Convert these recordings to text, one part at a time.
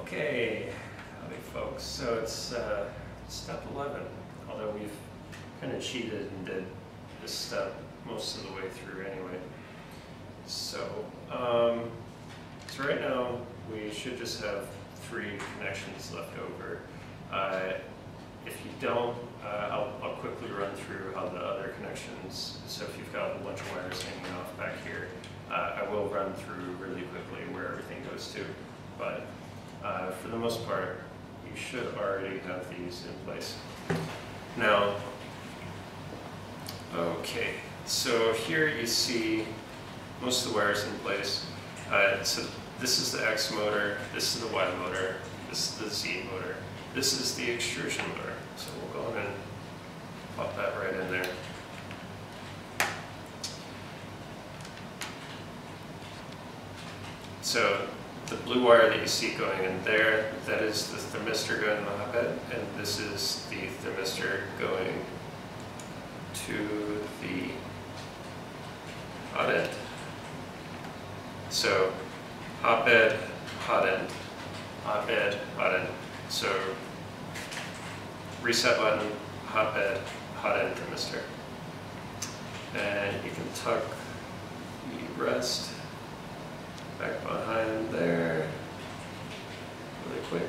Okay, howdy folks. So it's step 11, although we've kind of cheated and did this step most of the way through anyway. So, right now we should just have 3 connections left over. If you don't, I'll quickly run through how the other connections, so if you've got a bunch of wires hanging off back here, I will run through really quickly where everything goes to. But for the most part, you should already have these in place. Now, okay, so here you see most of the wires in place. So this is the X motor, this is the Y motor, this is the Z motor, this is the extrusion motor. So we'll go ahead and pop that right in there. So the blue wire that you see going in there, that is the thermistor going in the hotbed, and this is the thermistor going to the hot end. So hotbed, hot end, hotbed, hot end. So reset button, hotbed, hot end thermistor. And you can tuck the rest back behind there really quick.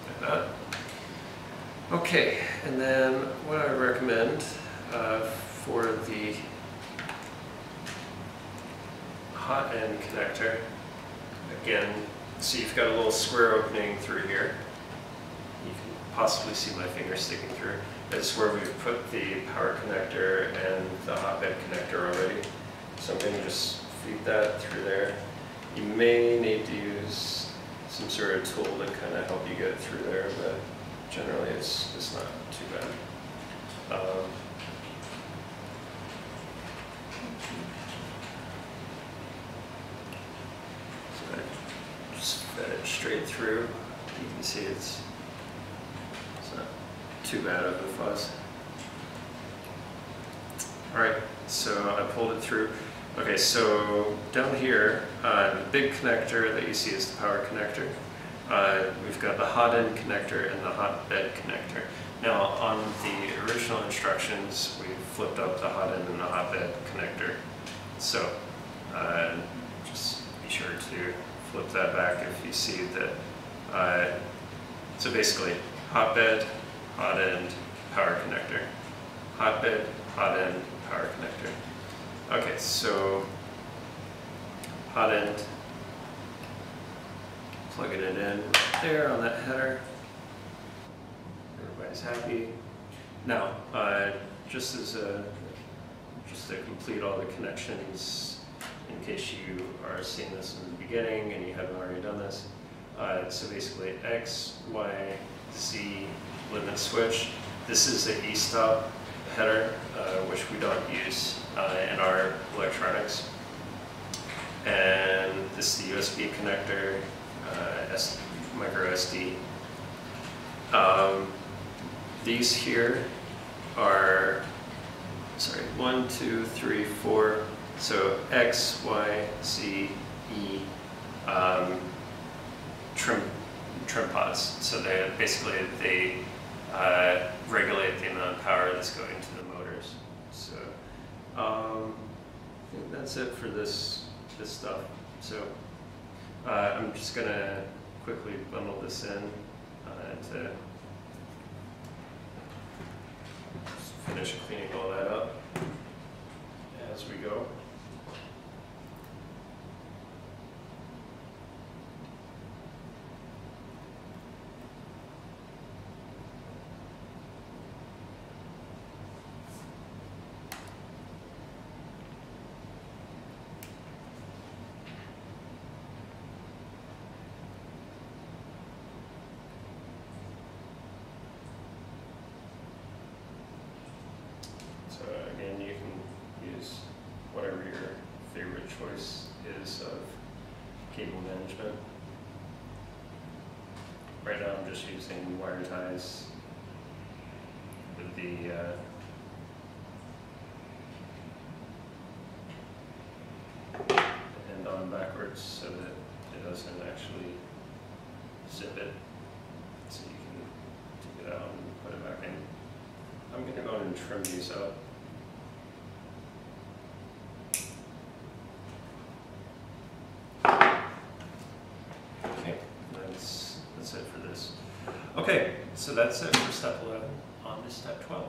Like that. Okay, and then what I recommend for the hot end connector, again, so you've got a little square opening through here. You can possibly see my finger sticking through. That's where we've put the power connector and the hotbed connector already. So I'm going to just feed that through there. You may need to use some sort of tool to kind of help you get through there, but generally it's not too bad. So I just fed it straight through. You can see it's not too bad of a fuzz. Alright, so I pulled it through. Okay, so down here, the big connector that you see is the power connector. We've got the hot end connector and the hotbed connector. Now on the original instructions, we flipped up the hot end and the hotbed connector. So just be sure to flip that back if you see that. So basically, hotbed, hot end, power connector. Hotbed, hot end, power connector. Okay, so hot end, plugging it in there on that header. Everybody's happy. Now, just to complete all the connections, in case you are seeing this in the beginning and you haven't already done this. So basically, X, Y, Z limit switch. This is the E-stop header, which we don't use in our electronics. And this is the USB connector, micro SD. These here are, 1, 2, 3, 4. So X, Y, Z, E trim pods. So they regulate the amount of power that's going to the motors. So I think that's it for this stuff. So I'm just gonna quickly bundle this in to finish cleaning all that up as we go. So again, you can use whatever your favorite choice is of cable management. Right now I'm just using wire ties with the doesn't actually zip it. So you can take it out and put it back in. I'm going to go and trim these out. Okay, that's it for this. Okay, so that's it for step 11. On to step 12.